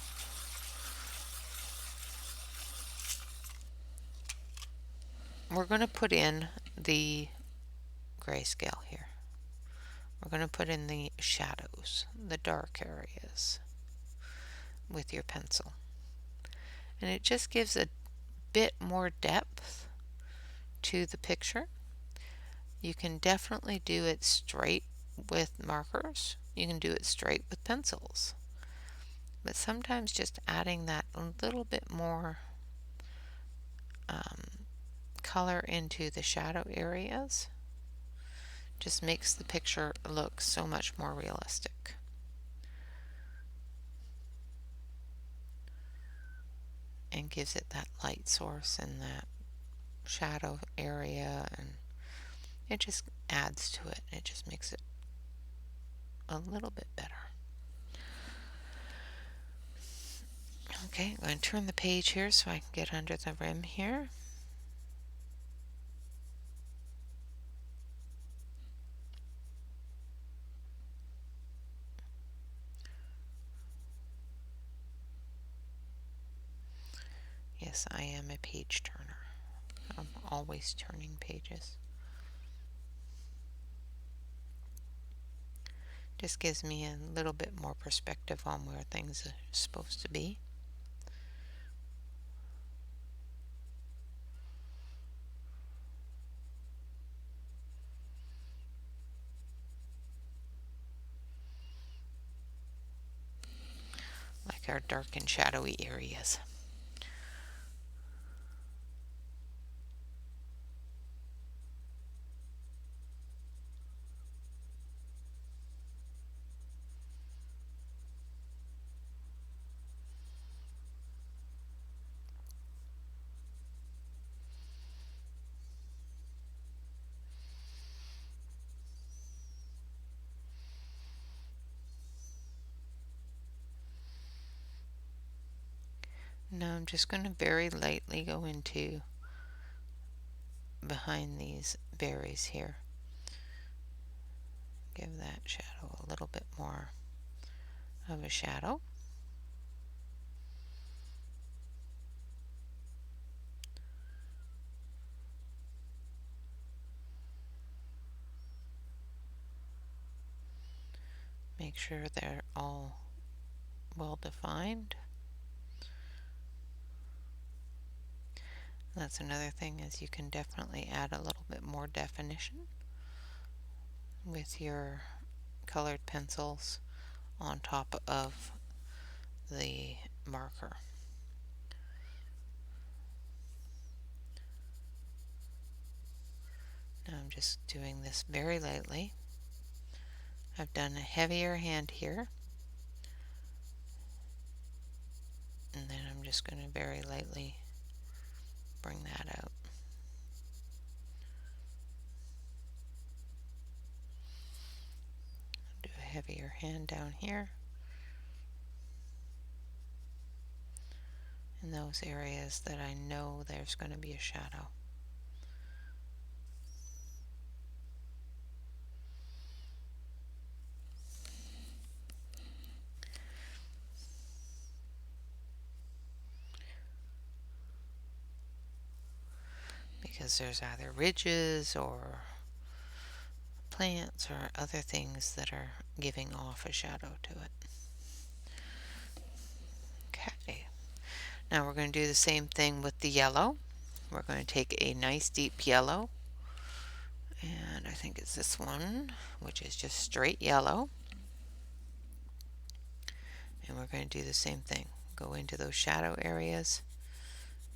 the grayscale here. We're going to put in the shadows, the dark areas, with your pencil. And it just gives a bit more depth to the picture. You can definitely do it straight with markers. You can do it straight with pencils. But sometimes just adding that a little bit more color into the shadow areas just makes the picture look so much more realistic. And gives it that light source and that shadow area, and it just adds to it. It just makes it a little bit better. Okay, I'm going to turn the page here so I can get under the rim here. Yes, I am a page turner. I'm always turning pages. Just gives me a little bit more perspective on where things are supposed to be. Like our dark and shadowy areas. Now I'm just going to very lightly go into behind these berries here. Give that shadow a little bit more of a shadow. Make sure they're all well defined. That's another thing, is you can definitely add a little bit more definition with your colored pencils on top of the marker. Now I'm just doing this very lightly. I've done a heavier hand here, and then I'm just going to very lightly bring that out. Do a heavier hand down here in those areas that I know there's going to be a shadow. Because there's either ridges or plants or other things that are giving off a shadow to it. Okay, now we're going to do the same thing with the yellow. We're going to take a nice deep yellow, and I think it's this one, which is just straight yellow, and we're going to do the same thing. Go into those shadow areas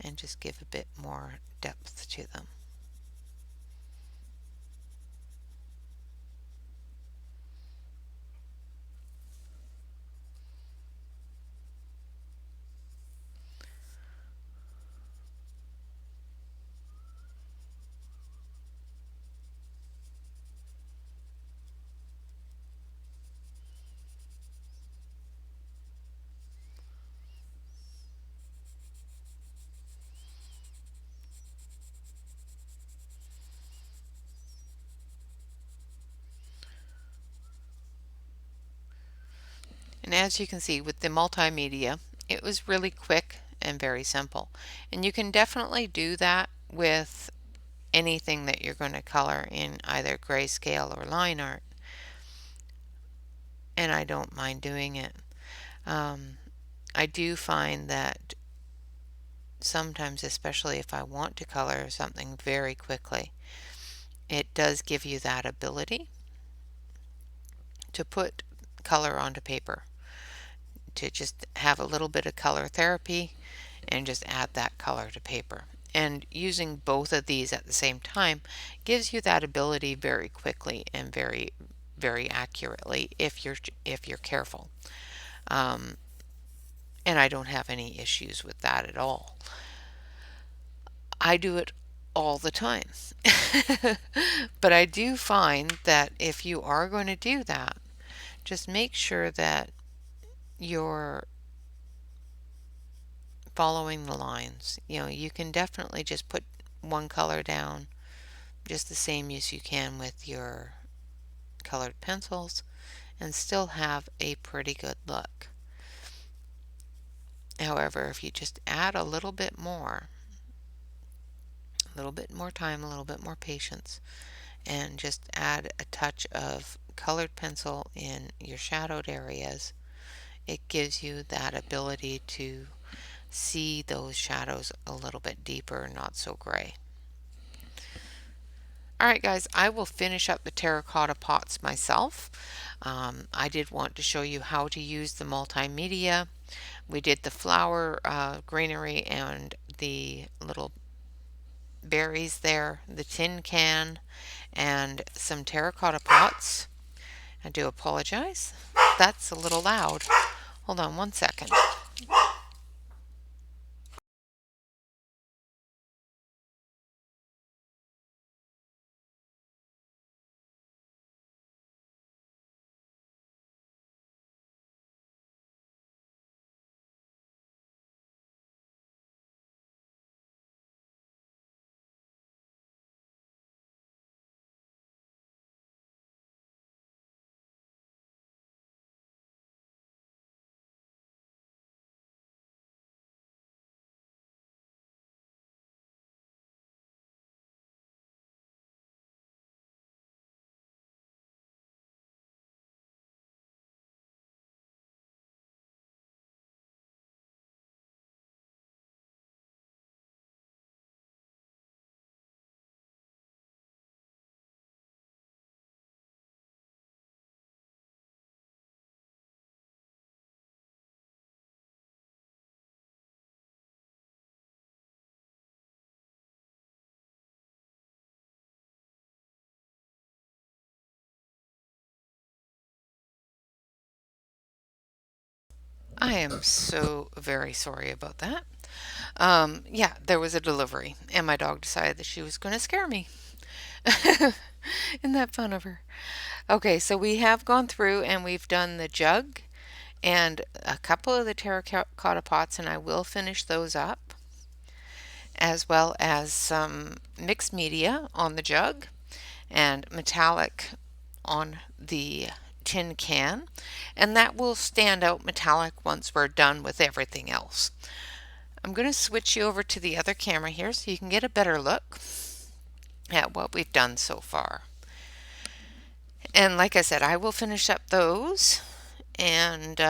and just give a bit more depth to them. And as you can see with the multimedia, it was really quick and very simple. And you can definitely do that with anything that you're going to color in either grayscale or line art. And I don't mind doing it. I do find that sometimes, especially if I want to color something very quickly, it does give you that ability to put color onto paper, to just have a little bit of color therapy and just add that color to paper. And using both of these at the same time gives you that ability very quickly and very accurately if you're careful. And I don't have any issues with that at all. I do it all the time. But I do find that if you are going to do that, just make sure that your following the lines. You know, you can definitely just put one color down just the same as you can with your colored pencils and still have a pretty good look. However, if you just add a little bit more time, a little bit more patience, and just add a touch of colored pencil in your shadowed areas, it gives you that ability to see those shadows a little bit deeper, not so gray. Alright guys, I will finish up the terracotta pots myself. I did want to show you how to use the multimedia. We did the flower greenery and the little berries there, the tin can, and some terracotta pots. I do apologize. That's a little loud. Hold on one second. I am so very sorry about that. Yeah, there was a delivery, and my dog decided that she was going to scare me. Isn't that fun of her? Okay, so we have gone through and we've done the jug and a couple of the terracotta pots, and I will finish those up, as well as some mixed media on the jug and metallic on the tin can, and that will stand out metallic once we're done with everything else. I'm going to switch you over to the other camera here so you can get a better look at what we've done so far. And like I said, I will finish up those, and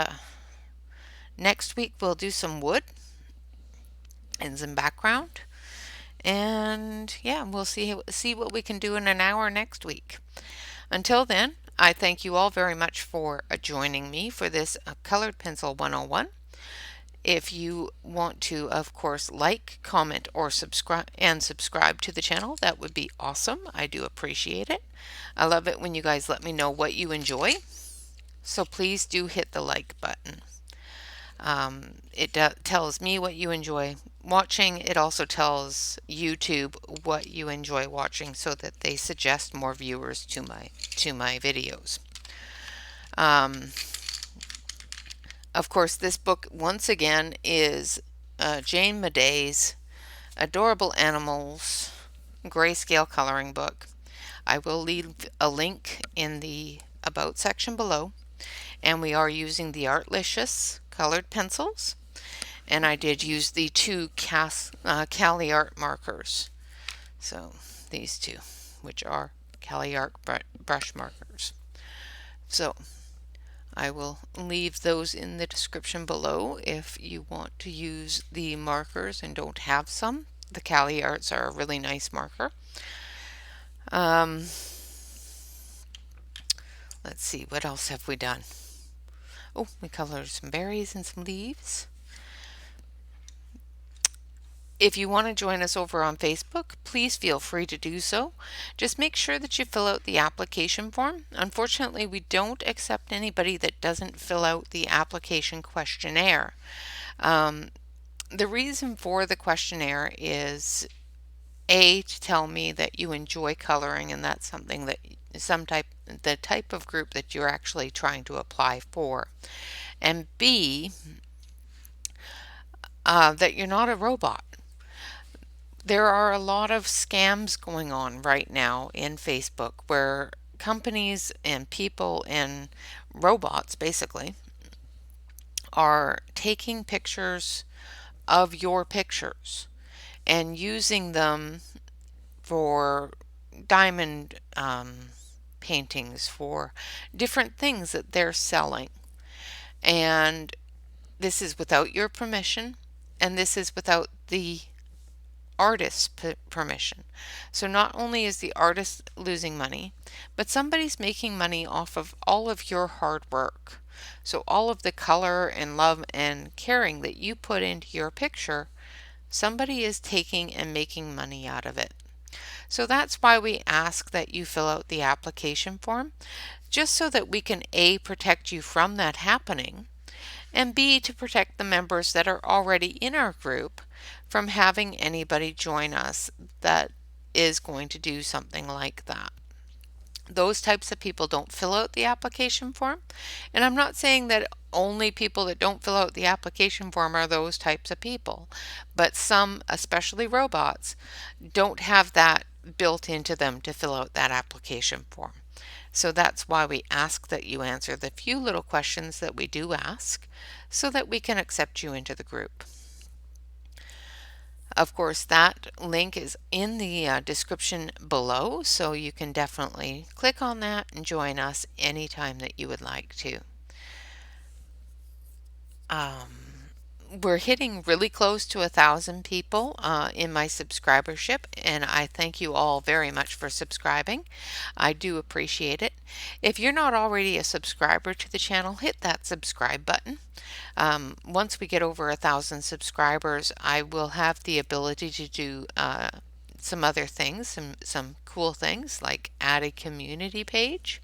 next week we'll do some wood and some background, and yeah, we'll see what we can do in an hour next week. Until then, I thank you all very much for joining me for this Colored Pencil 101. If you want to, of course, like, comment, or subscribe to the channel, that would be awesome. I do appreciate it. I love it when you guys let me know what you enjoy. So please do hit the like button. It tells me what you enjoy watching. It also tells YouTube what you enjoy watching so that they suggest more viewers to my videos. Of course, this book once again is Jane Maday's Adorable Animals Grayscale coloring book. I will leave a link in the About section below, and we are using the Artlicious colored pencils, and I did use the two Cali Art markers. So these two, which are Cali Art brush markers. So I will leave those in the description below if you want to use the markers and don't have some. The Cali Arts are a really nice marker. Let's see, what else have we done? Oh, we colored some berries and some leaves. If you want to join us over on Facebook, please feel free to do so. Just make sure that you fill out the application form. Unfortunately, we don't accept anybody that doesn't fill out the application questionnaire. The reason for the questionnaire is to tell me that you enjoy coloring, and that's something that the type of group that you're actually trying to apply for. And B, that you're not a robot. There are a lot of scams going on right now in Facebook where companies and people and robots basically are taking pictures of your pictures and using them for diamond paintings, for different things that they're selling. And this is without your permission, and this is without the artist's permission. So not only is the artist losing money, but somebody's making money off of all of your hard work. So all of the color and love and caring that you put into your picture, somebody is taking and making money out of it. So that's why we ask that you fill out the application form, just so that we can A, protect you from that happening, and B, to protect the members that are already in our group from having anybody join us that is going to do something like that. Those types of people don't fill out the application form. And I'm not saying that only people that don't fill out the application form are those types of people, but some, especially robots, don't have that built into them to fill out that application form. So that's why we ask that you answer the few little questions that we do ask so that we can accept you into the group. Of course, that link is in the description below, so you can definitely click on that and join us anytime that you would like to. We're hitting really close to 1,000 people in my subscribership, and I thank you all very much for subscribing. I do appreciate it. If you're not already a subscriber to the channel, hit that subscribe button. Once we get over 1,000 subscribers, I will have the ability to do some other things, some cool things, like add a community page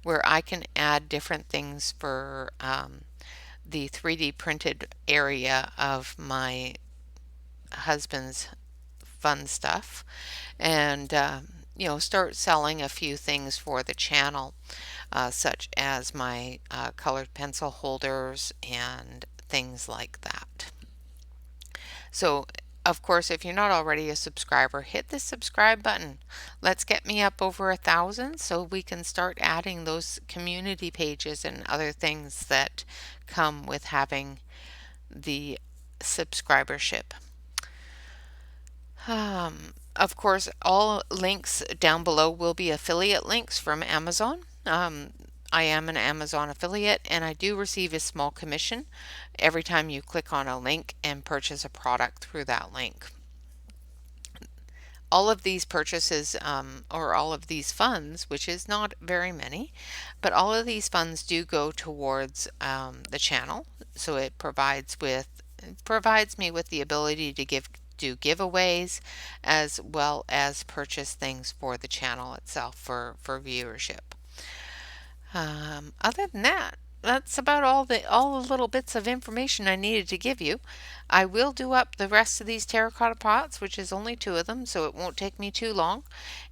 where I can add different things for the 3D printed area of my husband's fun stuff, and start selling a few things for the channel, such as my colored pencil holders and things like that. So of course, if you're not already a subscriber, hit the subscribe button. Let's get me up over 1,000 so we can start adding those community pages and other things that come with having the subscribership. Of course, all links down below will be affiliate links from Amazon. I am an Amazon affiliate, and I do receive a small commission every time you click on a link and purchase a product through that link. All of these purchases, or all of these funds, which is not very many, but all of these funds do go towards the channel. So it provides me with the ability to do giveaways, as well as purchase things for the channel itself for viewership. Other than that, that's about all the little bits of information I needed to give you. I will do up the rest of these terracotta pots, which is only 2 of them, so it won't take me too long.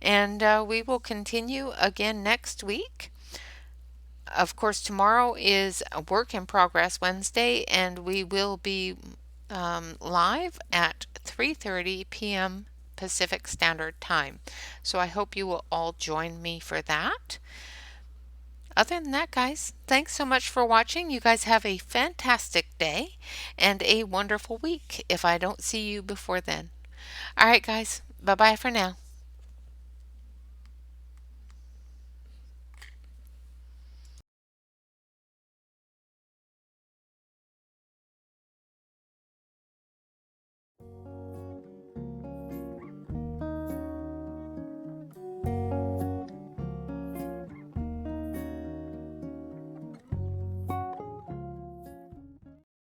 And we will continue again next week. Of course, tomorrow is a work in progress Wednesday, and we will be live at 3:30 p.m. Pacific Standard Time. So I hope you will all join me for that. Other than that, guys, thanks so much for watching. You guys have a fantastic day and a wonderful week if I don't see you before then. All right, guys, bye-bye for now.